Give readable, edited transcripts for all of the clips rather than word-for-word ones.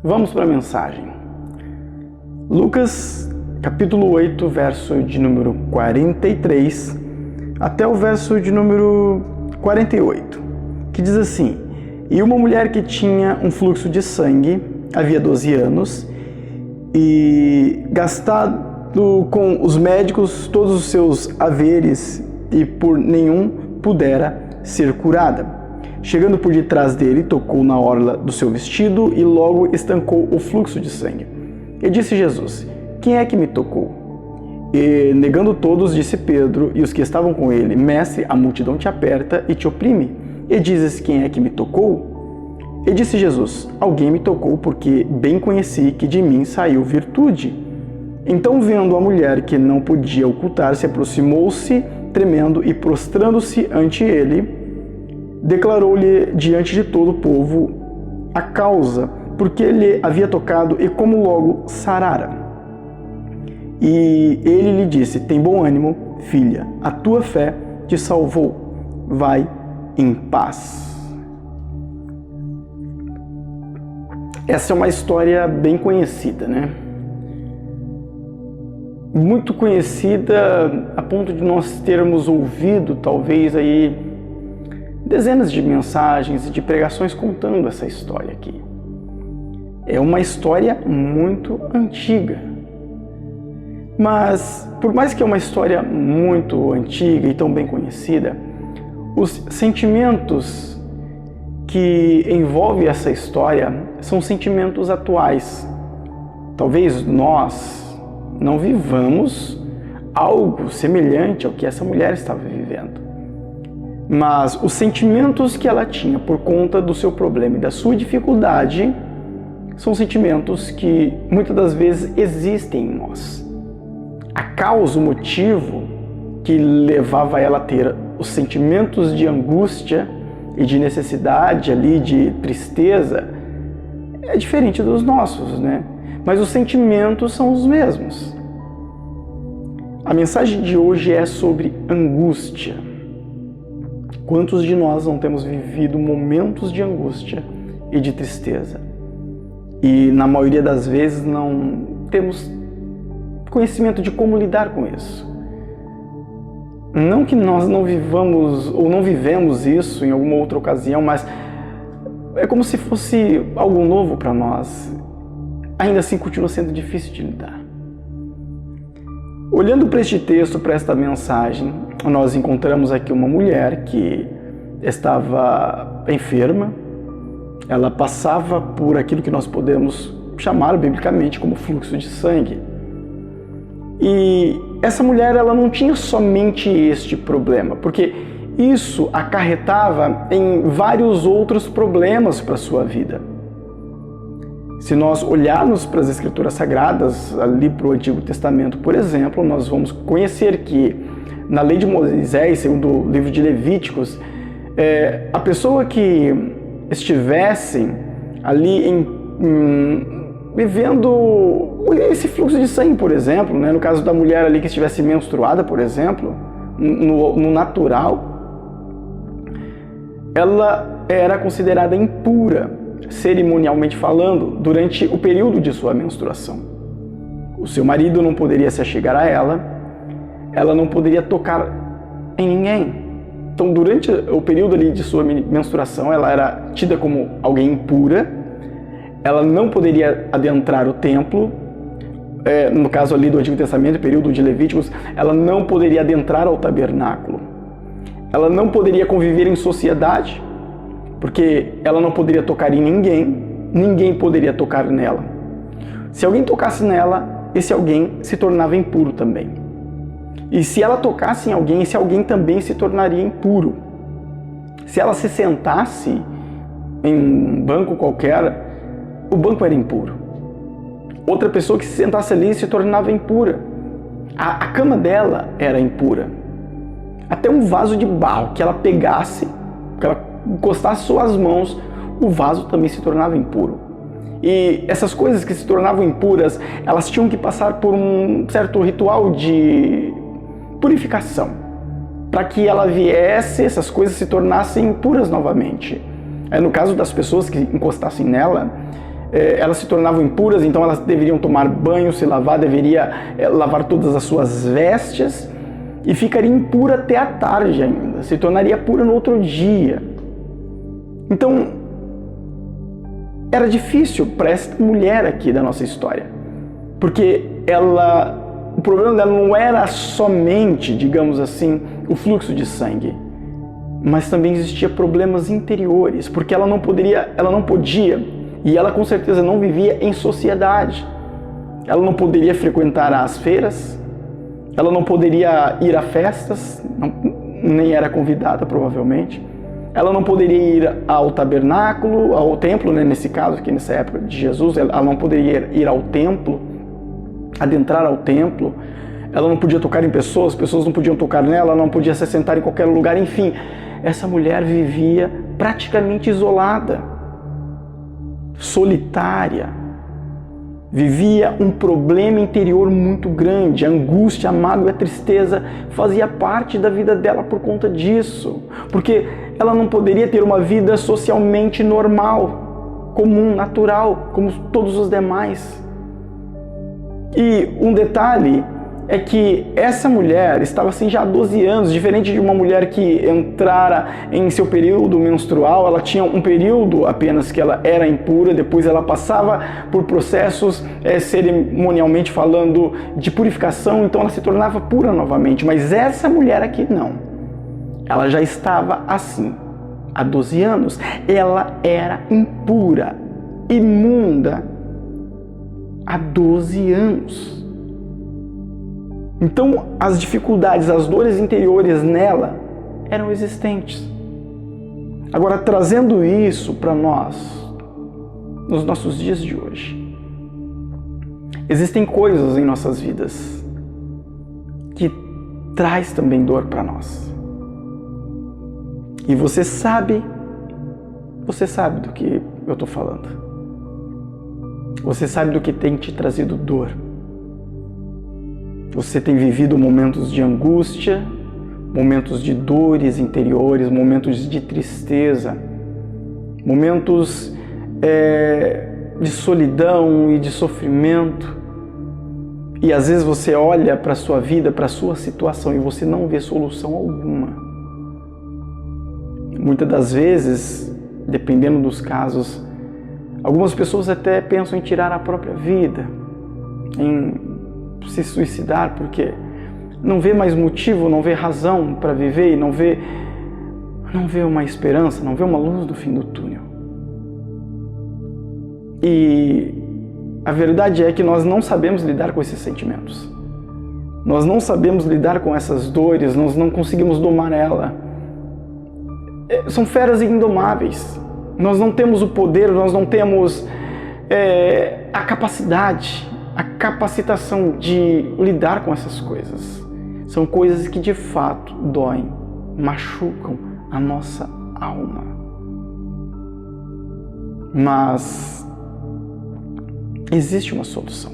Vamos para a mensagem. Lucas, capítulo 8, verso de número 43 até o verso de número 48, que diz assim: E uma mulher que tinha um fluxo de sangue, havia 12 anos, e gastado com os médicos todos os seus haveres, e por nenhum pudera ser curada. Chegando por detrás dele, tocou na orla do seu vestido e logo estancou o fluxo de sangue. E disse Jesus: Quem é que me tocou? E negando todos, disse Pedro e os que estavam com ele: Mestre, a multidão te aperta e te oprime. E dizes: Quem é que me tocou? E disse Jesus: Alguém me tocou, porque bem conheci que de mim saiu virtude. Então, vendo a mulher que não podia ocultar-se, aproximou-se, tremendo e prostrando-se ante ele, declarou-lhe diante de todo o povo a causa, porque lhe havia tocado e como logo sarara. E ele lhe disse: Tem bom ânimo, filha, a tua fé te salvou. Vai em paz. Essa é uma história bem conhecida, né? Muito conhecida a ponto de nós termos ouvido, talvez, aí dezenas de mensagens e de pregações contando essa história aqui. É uma história muito antiga. Mas, por mais que é uma história muito antiga e tão bem conhecida, os sentimentos que envolvem essa história são sentimentos atuais. Talvez nós não vivamos algo semelhante ao que essa mulher estava vivendo. Mas os sentimentos que ela tinha por conta do seu problema e da sua dificuldade são sentimentos que muitas das vezes existem em nós. A causa, o motivo que levava ela a ter os sentimentos de angústia e de necessidade ali, de tristeza, é diferente dos nossos, né? Mas os sentimentos são os mesmos. A mensagem de hoje é sobre angústia. Quantos de nós não temos vivido momentos de angústia e de tristeza? E na maioria das vezes não temos conhecimento de como lidar com isso. Não que nós não vivamos ou não vivemos isso em alguma outra ocasião, mas é como se fosse algo novo para nós. Ainda assim continua sendo difícil de lidar. Olhando para este texto, para esta mensagem, nós encontramos aqui uma mulher que estava enferma. Ela passava por aquilo que nós podemos chamar biblicamente como fluxo de sangue. E essa mulher, ela não tinha somente este problema, porque isso acarretava em vários outros problemas para a sua vida. Se nós olharmos para as Escrituras Sagradas, ali para o Antigo Testamento, por exemplo, nós vamos conhecer que na lei de Moisés, segundo o livro de Levíticos, a pessoa que estivesse ali vivendo esse fluxo de sangue, por exemplo, né? No caso da mulher ali que estivesse menstruada, por exemplo, no natural, ela era considerada impura, cerimonialmente falando, durante o período de sua menstruação. O seu marido não poderia se achegar a ela não poderia tocar em ninguém. Então, durante o período ali de sua menstruação, ela era tida como alguém impura, ela não poderia adentrar o templo, no caso ali do Antigo Testamento, período de Levíticos, ela não poderia adentrar ao tabernáculo, ela não poderia conviver em sociedade, porque ela não poderia tocar em ninguém, ninguém poderia tocar nela. Se alguém tocasse nela, esse alguém se tornava impuro também. E se ela tocasse em alguém, esse alguém também se tornaria impuro. Se ela se sentasse em um banco qualquer, o banco era impuro. Outra pessoa que se sentasse ali se tornava impura. A cama dela era impura. Até um vaso de barro que ela pegasse, que ela encostasse suas mãos, o vaso também se tornava impuro. E essas coisas que se tornavam impuras, elas tinham que passar por um certo ritual de purificação, para que ela viesse, essas coisas se tornassem impuras novamente. No caso das pessoas que encostassem nela, elas se tornavam impuras, então elas deveriam tomar banho, se lavar, deveria lavar todas as suas vestes e ficaria impura até a tarde ainda, se tornaria pura no outro dia. Então, era difícil para esta mulher aqui da nossa história, porque o problema dela não era somente, digamos assim, o fluxo de sangue, mas também existia problemas interiores, porque ela não podia, e ela com certeza não vivia em sociedade. Ela não poderia frequentar as feiras, ela não poderia ir a festas, nem era convidada provavelmente. Ela não poderia ir ao tabernáculo, ao templo, né, nesse caso aqui, nessa época de Jesus, ela não poderia ir ao templo, adentrar ao templo. Ela não podia tocar em pessoas, pessoas não podiam tocar nela, ela não podia se sentar em qualquer lugar, enfim. Essa mulher vivia praticamente isolada, solitária, vivia um problema interior muito grande. A angústia, a mágoa e a tristeza fazia parte da vida dela por conta disso, porque ela não poderia ter uma vida socialmente normal, comum, natural, como todos os demais. E um detalhe é que essa mulher estava assim já há 12 anos, diferente de uma mulher que entrara em seu período menstrual. Ela tinha um período apenas que ela era impura, depois ela passava por processos cerimonialmente falando de purificação, então ela se tornava pura novamente. Mas essa mulher aqui não, ela já estava assim há 12 anos, ela era impura, imunda há 12 anos. Então, as dificuldades, as dores interiores nela eram existentes. Agora, trazendo isso para nós, nos nossos dias de hoje, existem coisas em nossas vidas que traz também dor para nós. E você sabe do que eu estou falando. Você sabe do que tem te trazido dor. Você tem vivido momentos de angústia, momentos de dores interiores, momentos de tristeza, momentos de solidão e de sofrimento. E às vezes você olha para a sua vida, para a sua situação e você não vê solução alguma. Muitas das vezes, dependendo dos casos, algumas pessoas até pensam em tirar a própria vida, em se suicidar, porque não vê mais motivo, não vê razão para viver e não vê uma esperança, não vê uma luz no fim do túnel. E a verdade é que nós não sabemos lidar com esses sentimentos. Nós não sabemos lidar com essas dores, nós não conseguimos domar ela. São feras indomáveis. Nós não temos o poder, nós não temos a capacidade, a capacitação de lidar com essas coisas. São coisas que de fato doem, machucam a nossa alma. Mas existe uma solução.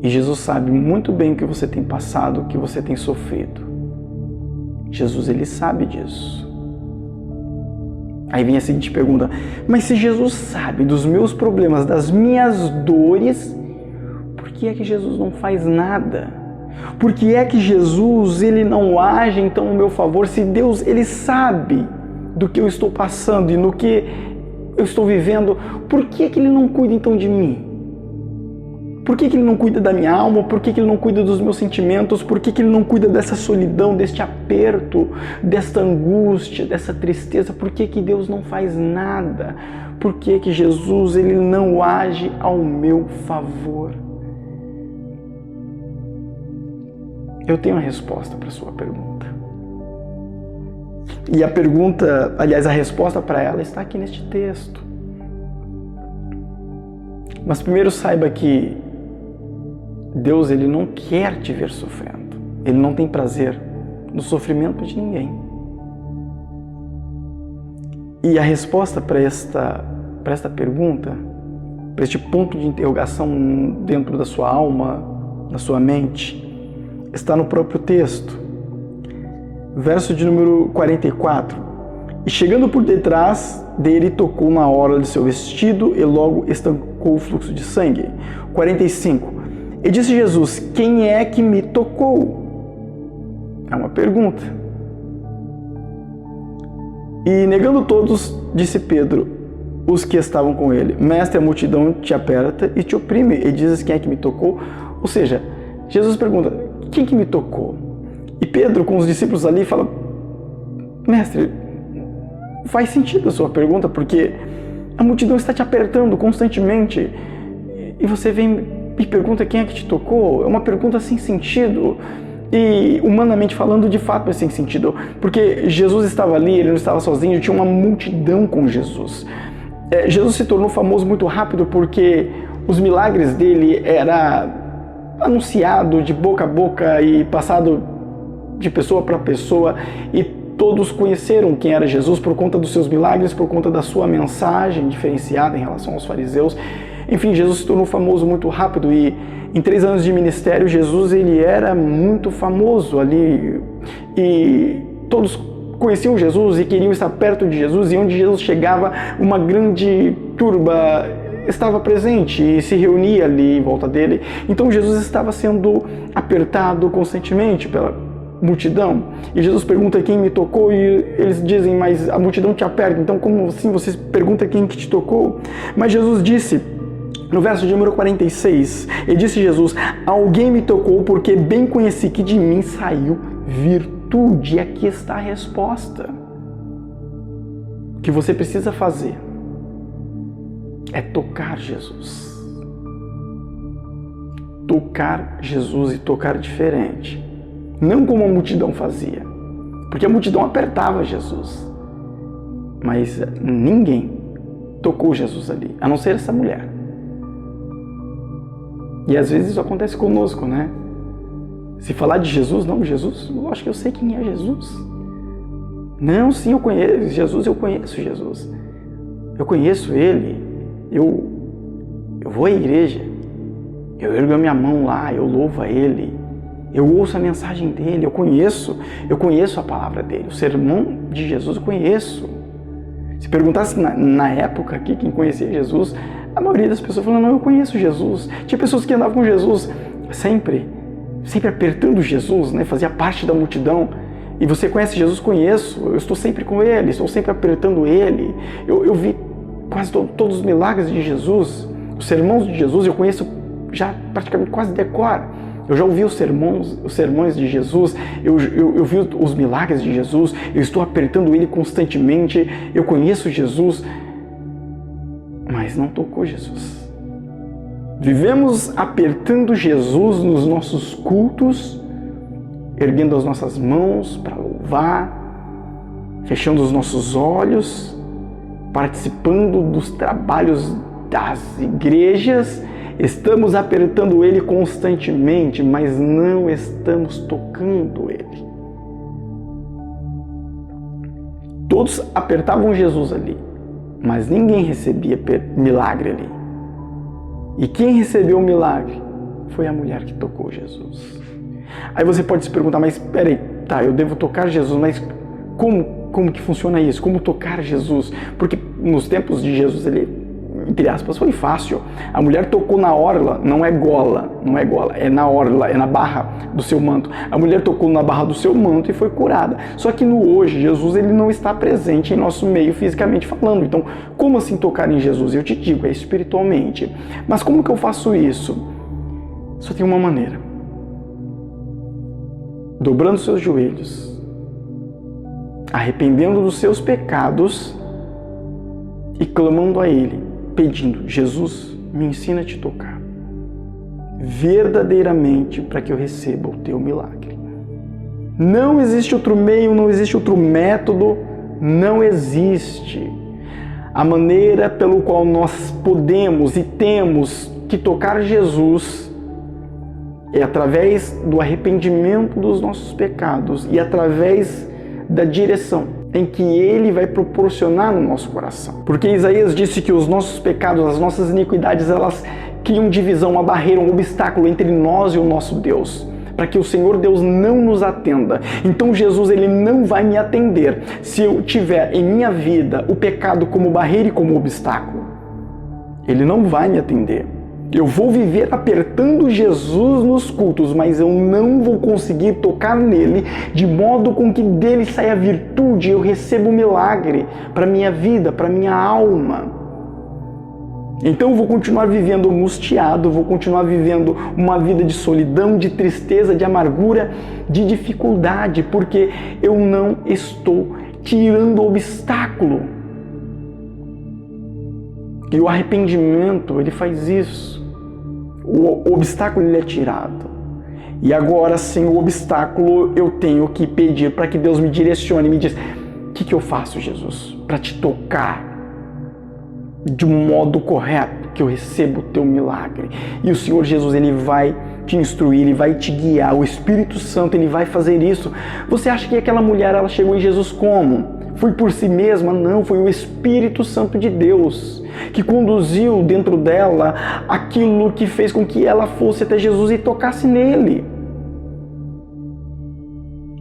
E Jesus sabe muito bem o que você tem passado, o que você tem sofrido. Jesus, ele sabe disso. Aí vem a seguinte pergunta: mas se Jesus sabe dos meus problemas, das minhas dores, por que é que Jesus não faz nada? Por que é que Jesus, ele não age então no meu favor? Se Deus, ele sabe do que eu estou passando e no que eu estou vivendo, por que é que ele não cuida então de mim? Por que ele não cuida da minha alma? Por que ele não cuida dos meus sentimentos? Por que ele não cuida dessa solidão, deste aperto, desta angústia, dessa tristeza? Por que Deus não faz nada? Por que Jesus, ele não age ao meu favor? Eu tenho a resposta para a sua pergunta. E a pergunta, aliás, a resposta para ela está aqui neste texto. Mas primeiro saiba que Deus, ele não quer te ver sofrendo. Ele não tem prazer no sofrimento de ninguém. E a resposta para esta pergunta, para este ponto de interrogação dentro da sua alma, da sua mente, está no próprio texto. Verso de número 44. E chegando por detrás dele, tocou na orla de seu vestido e logo estancou o fluxo de sangue. 45. E disse Jesus: quem é que me tocou? É uma pergunta. E negando todos, disse Pedro, os que estavam com ele: mestre, a multidão te aperta e te oprime, e dizes: quem é que me tocou? Ou seja, Jesus pergunta: quem que me tocou? E Pedro, com os discípulos ali, fala: mestre, faz sentido a sua pergunta, porque a multidão está te apertando constantemente e você vem e pergunta quem é que te tocou. É uma pergunta sem sentido. E humanamente falando, de fato é sem sentido, porque Jesus estava ali, ele não estava sozinho, tinha uma multidão com Jesus. Jesus se tornou famoso muito rápido porque os milagres dele era anunciado de boca a boca e passado de pessoa para pessoa, e todos conheceram quem era Jesus por conta dos seus milagres, por conta da sua mensagem diferenciada em relação aos fariseus. Enfim, Jesus se tornou famoso muito rápido e em 3 anos de ministério, Jesus ele era muito famoso ali e todos conheciam Jesus e queriam estar perto de Jesus, e onde Jesus chegava, uma grande turba estava presente e se reunia ali em volta dele. Então Jesus estava sendo apertado constantemente pela multidão. E Jesus pergunta: quem me tocou? E eles dizem: mas a multidão te aperta, então como assim você pergunta quem que te tocou? Mas Jesus disse, no verso de número 46, e disse Jesus: alguém me tocou porque bem conheci que de mim saiu virtude. E aqui está a resposta. O que você precisa fazer é tocar Jesus. Tocar Jesus e tocar diferente. Não como a multidão fazia, porque a multidão apertava Jesus. Mas ninguém tocou Jesus ali, a não ser essa mulher. E às vezes isso acontece conosco, né? Se falar de Jesus, não, Jesus, lógico que eu sei quem é Jesus. Não, sim, eu conheço Jesus, eu conheço Jesus. Eu conheço Ele, eu vou à igreja, eu ergo a minha mão lá, eu louvo a Ele, eu ouço a mensagem dEle, eu conheço a palavra dEle, o sermão de Jesus eu conheço. Se perguntasse na época aqui quem conhecia Jesus, a maioria das pessoas falando: não, eu conheço Jesus. Tinha pessoas que andavam com Jesus sempre apertando Jesus, né? Fazia parte da multidão. E você conhece Jesus? Conheço, eu estou sempre com Ele, estou sempre apertando Ele. Eu vi quase todos os milagres de Jesus, os sermões de Jesus, eu conheço já praticamente quase de cor. Eu já ouvi os sermões de Jesus, eu vi os milagres de Jesus, eu estou apertando Ele constantemente, eu conheço Jesus, mas não tocou Jesus. Vivemos apertando Jesus nos nossos cultos, erguendo as nossas mãos para louvar, fechando os nossos olhos, participando dos trabalhos das igrejas. Estamos apertando Ele constantemente, mas não estamos tocando Ele. Todos apertavam Jesus ali, mas ninguém recebia milagre ali. E quem recebeu o milagre foi a mulher que tocou Jesus. Aí você pode se perguntar: mas peraí, tá, eu devo tocar Jesus, mas como que funciona isso? Como tocar Jesus? Porque nos tempos de Jesus, ele, entre aspas, foi fácil. A mulher tocou na orla, não é gola, é na orla, é na barra do seu manto. A mulher tocou na barra do seu manto e foi curada. Só que no hoje, Jesus ele não está presente em nosso meio fisicamente falando. Então, como assim tocar em Jesus? Eu te digo, é espiritualmente. Mas como que eu faço isso? Só tem uma maneira. Dobrando seus joelhos, arrependendo dos seus pecados e clamando a Ele, pedindo: Jesus, me ensina a te tocar verdadeiramente para que eu receba o teu milagre. Não existe outro meio, não existe outro método, não existe. A maneira pelo qual nós podemos e temos que tocar Jesus é através do arrependimento dos nossos pecados e através da direção em que Ele vai proporcionar no nosso coração. Porque Isaías disse que os nossos pecados, as nossas iniquidades, elas criam divisão, uma barreira, um obstáculo entre nós e o nosso Deus. para que o Senhor Deus não nos atenda. Então Jesus, ele não vai me atender se eu tiver em minha vida o pecado como barreira e como obstáculo. Ele não vai me atender. Eu vou viver apertando Jesus nos cultos, mas eu não vou conseguir tocar nele de modo com que dele saia virtude, eu recebo um milagre para minha vida, para minha alma. Então eu vou continuar vivendo angustiado, vou continuar vivendo uma vida de solidão, de tristeza, de amargura, de dificuldade, porque eu não estou tirando o obstáculo. E o arrependimento, ele faz isso. O obstáculo, ele é tirado. E agora, sem o obstáculo, eu tenho que pedir para que Deus me direcione, me diz, o que eu faço, Jesus, para te tocar de um modo correto, que eu recebo o teu milagre. E o Senhor Jesus, ele vai te instruir, ele vai te guiar, o Espírito Santo, ele vai fazer isso. Você acha que aquela mulher, ela chegou em Jesus como? Foi por si mesma? Não, foi o Espírito Santo de Deus que conduziu dentro dela aquilo que fez com que ela fosse até Jesus e tocasse nele.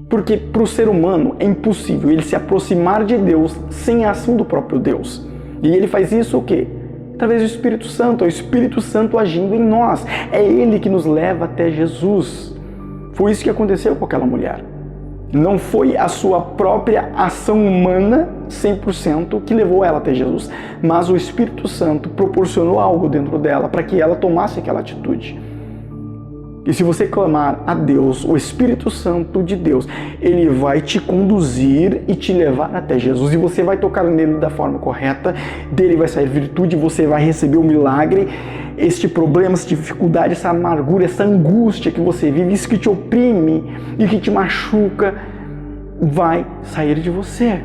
Porque para o ser humano é impossível ele se aproximar de Deus sem a ação do próprio Deus. E ele faz isso o quê? Através do Espírito Santo, é o Espírito Santo agindo em nós. É ele que nos leva até Jesus. Foi isso que aconteceu com aquela mulher. Não foi a sua própria ação humana 100% que levou ela até Jesus, mas o Espírito Santo proporcionou algo dentro dela para que ela tomasse aquela atitude. E se você clamar a Deus, o Espírito Santo de Deus, ele vai te conduzir e te levar até Jesus. E você vai tocar nele da forma correta, dele vai sair virtude, você vai receber o milagre. Este problema, essa dificuldade, essa amargura, essa angústia que você vive, isso que te oprime e que te machuca, vai sair de você.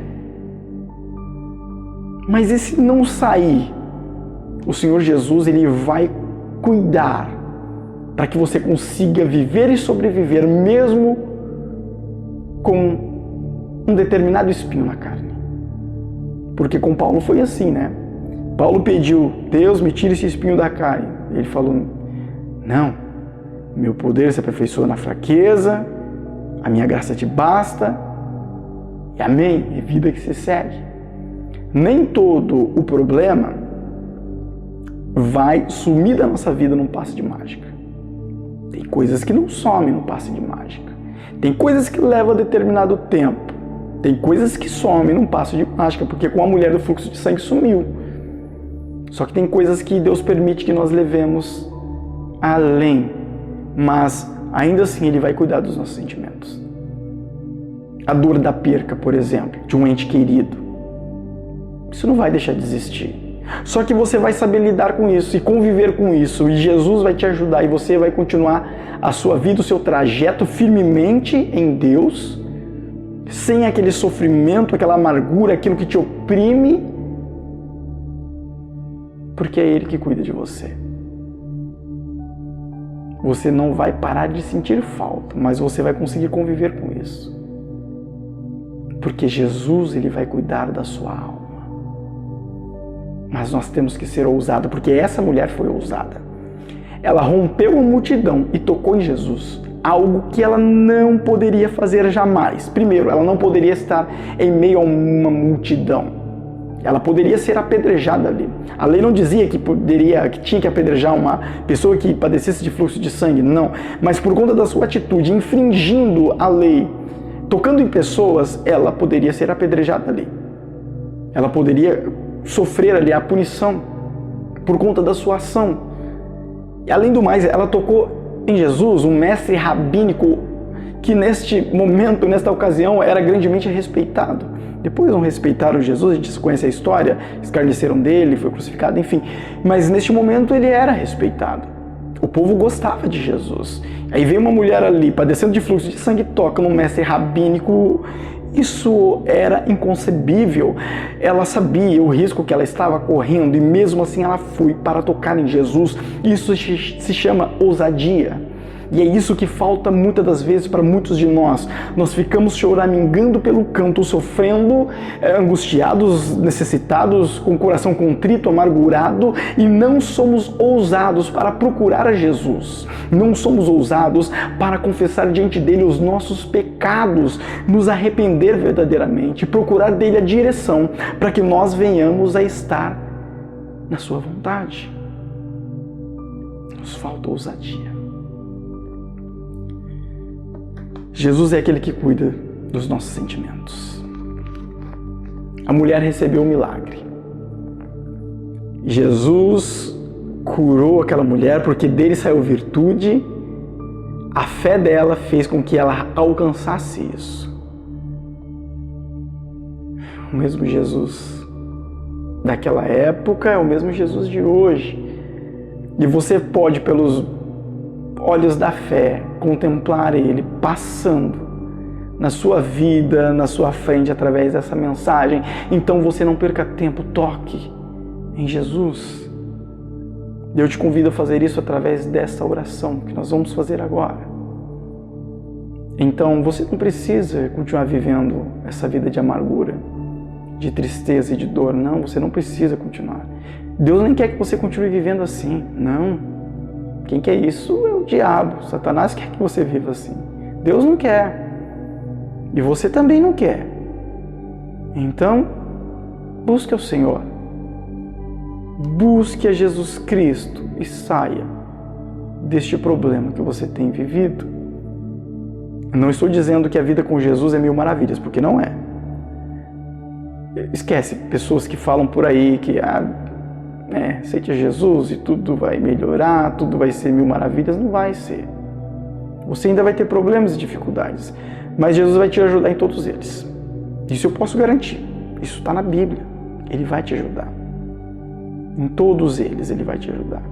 Mas e se não sair? O Senhor Jesus, ele vai cuidar para que você consiga viver e sobreviver mesmo com um determinado espinho na carne. Porque com Paulo foi assim, né? Paulo pediu, Deus, me tire esse espinho da carne. Ele falou, não, meu poder se aperfeiçoa na fraqueza, a minha graça te basta, e amém, é vida que se segue. Nem todo o problema vai sumir da nossa vida num passe de mágica. Tem coisas que não somem no passe de mágica. Tem coisas que levam determinado tempo. Tem coisas que somem num passe de mágica, porque com a mulher do fluxo de sangue sumiu. Só que tem coisas que Deus permite que nós levemos além, mas ainda assim Ele vai cuidar dos nossos sentimentos. A dor da perca, por exemplo, de um ente querido, isso não vai deixar de existir. Só que você vai saber lidar com isso e conviver com isso, e Jesus vai te ajudar e você vai continuar a sua vida, o seu trajeto firmemente em Deus, sem aquele sofrimento, aquela amargura, aquilo que te oprime, porque é Ele que cuida de você. Você não vai parar de sentir falta, mas você vai conseguir conviver com isso. Porque Jesus, Ele vai cuidar da sua alma. Mas nós temos que ser ousados, porque essa mulher foi ousada. Ela rompeu a multidão e tocou em Jesus. Algo que ela não poderia fazer jamais. Primeiro, ela não poderia estar em meio a uma multidão. Ela poderia ser apedrejada ali. A lei não dizia que tinha que apedrejar uma pessoa que padecesse de fluxo de sangue, não. Mas por conta da sua atitude, infringindo a lei, tocando em pessoas, ela poderia ser apedrejada ali. Ela poderia sofrer ali a punição por conta da sua ação. E além do mais, ela tocou em Jesus, um mestre rabínico que neste momento, nesta ocasião, era grandemente respeitado. Depois não respeitaram Jesus, a gente conhece a história, escarneceram dele, foi crucificado, enfim. Mas neste momento ele era respeitado. O povo gostava de Jesus. Aí veio uma mulher ali, padecendo de fluxo de sangue, toca num mestre rabínico. Isso era inconcebível. Ela sabia o risco que ela estava correndo e mesmo assim ela foi para tocar em Jesus. Isso se chama ousadia. E é isso que falta muitas das vezes para muitos de nós. Nós ficamos choramingando pelo canto, sofrendo, angustiados, necessitados, com o coração contrito, amargurado, e não somos ousados para procurar a Jesus. Não somos ousados para confessar diante dele os nossos pecados, nos arrepender verdadeiramente, procurar dele a direção para que nós venhamos a estar na sua vontade. Nos falta ousadia. Jesus é aquele que cuida dos nossos sentimentos. A mulher recebeu um milagre. Jesus curou aquela mulher porque dele saiu virtude. A fé dela fez com que ela alcançasse isso. O mesmo Jesus daquela época é o mesmo Jesus de hoje. E você pode, pelos olhos da fé, contemplar Ele passando na sua vida, na sua frente, através dessa mensagem. Então você não perca tempo, toque em Jesus. Eu te convido a fazer isso através dessa oração que nós vamos fazer agora. Então você não precisa continuar vivendo essa vida de amargura, de tristeza e de dor. Não, você não precisa continuar. Deus nem quer que você continue vivendo assim, não. Quem quer isso é o diabo. Satanás quer que você viva assim. Deus não quer. E você também não quer. Então, busque ao Senhor. Busque a Jesus Cristo e saia deste problema que você tem vivido. Não estou dizendo que a vida com Jesus é mil maravilhas, porque não é. Esquece pessoas que falam por aí que aceite a Jesus e tudo vai melhorar, tudo vai ser mil maravilhas. Não vai ser. Você ainda vai ter problemas e dificuldades, mas Jesus vai te ajudar em todos eles. Isso eu posso garantir. Isso está na Bíblia. Ele vai te ajudar. Em todos eles Ele vai te ajudar.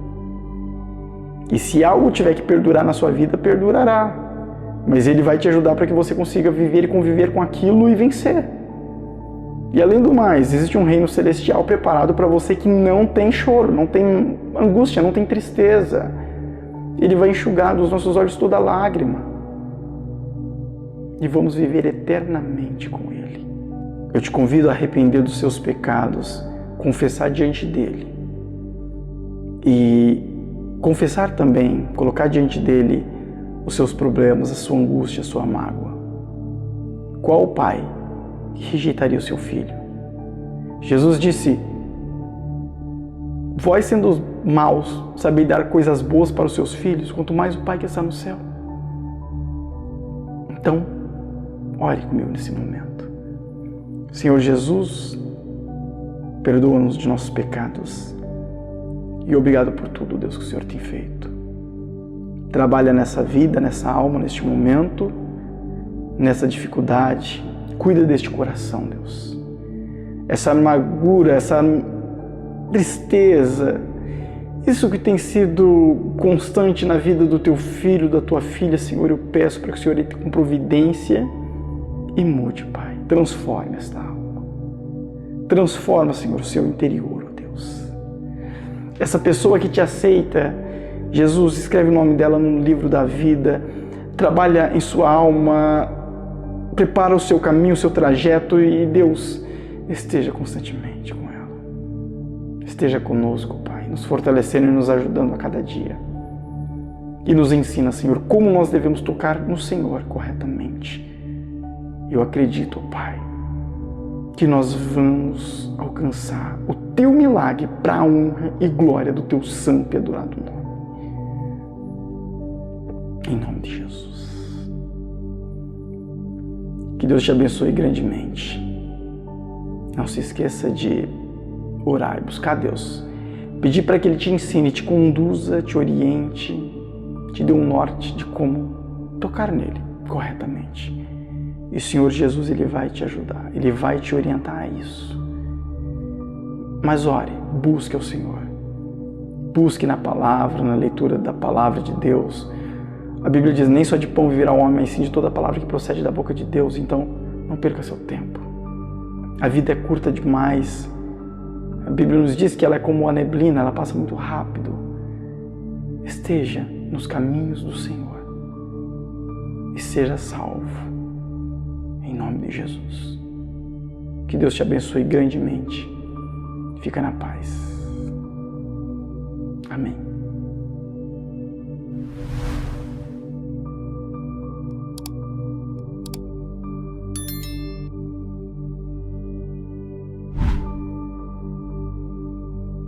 E se algo tiver que perdurar na sua vida, perdurará. Mas Ele vai te ajudar para que você consiga viver e conviver com aquilo e vencer. E além do mais, existe um reino celestial preparado para você que não tem choro, não tem angústia, não tem tristeza. Ele vai enxugar dos nossos olhos toda lágrima. E vamos viver eternamente com Ele. Eu te convido a arrepender dos seus pecados, confessar diante dEle. E confessar também, colocar diante dEle os seus problemas, a sua angústia, a sua mágoa. Qual pai que rejeitaria o seu filho? Jesus disse: vós sendo maus, sabeis dar coisas boas para os seus filhos, quanto mais o Pai que está no céu. Então, ore comigo nesse momento. Senhor Jesus, perdoa-nos de nossos pecados e obrigado por tudo, Deus, que o Senhor tem feito. Trabalha nessa vida, nessa alma, neste momento, nessa dificuldade. Cuida deste coração, Deus. Essa amargura, essa tristeza, isso que tem sido constante na vida do teu filho, da tua filha, Senhor, eu peço para que o Senhor entre com providência e mude, Pai. Transforme esta alma. Transforma, Senhor, o seu interior, ó Deus. Essa pessoa que te aceita, Jesus, escreve o nome dela no livro da vida, trabalha em sua alma, prepara o seu caminho, o seu trajeto e Deus esteja constantemente com ela. Esteja conosco, Pai, nos fortalecendo e nos ajudando a cada dia. E nos ensina, Senhor, como nós devemos tocar no Senhor corretamente. Eu acredito, Pai, que nós vamos alcançar o Teu milagre para a honra e glória do Teu santo e adorado nome. Em nome de Jesus. Que Deus te abençoe grandemente. Não se esqueça de orar e buscar Deus. Pedir para que Ele te ensine, te conduza, te oriente, te dê um norte de como tocar nele corretamente. E o Senhor Jesus, Ele vai te ajudar, Ele vai te orientar a isso. Mas ore, busque ao Senhor. Busque na palavra, na leitura da palavra de Deus. A Bíblia diz, nem só de pão viverá o homem, mas sim de toda a palavra que procede da boca de Deus. Então, não perca seu tempo. A vida é curta demais. A Bíblia nos diz que ela é como a neblina, ela passa muito rápido. Esteja nos caminhos do Senhor. e seja salvo. Em nome de Jesus. Que Deus te abençoe grandemente. Fica na paz. Amém.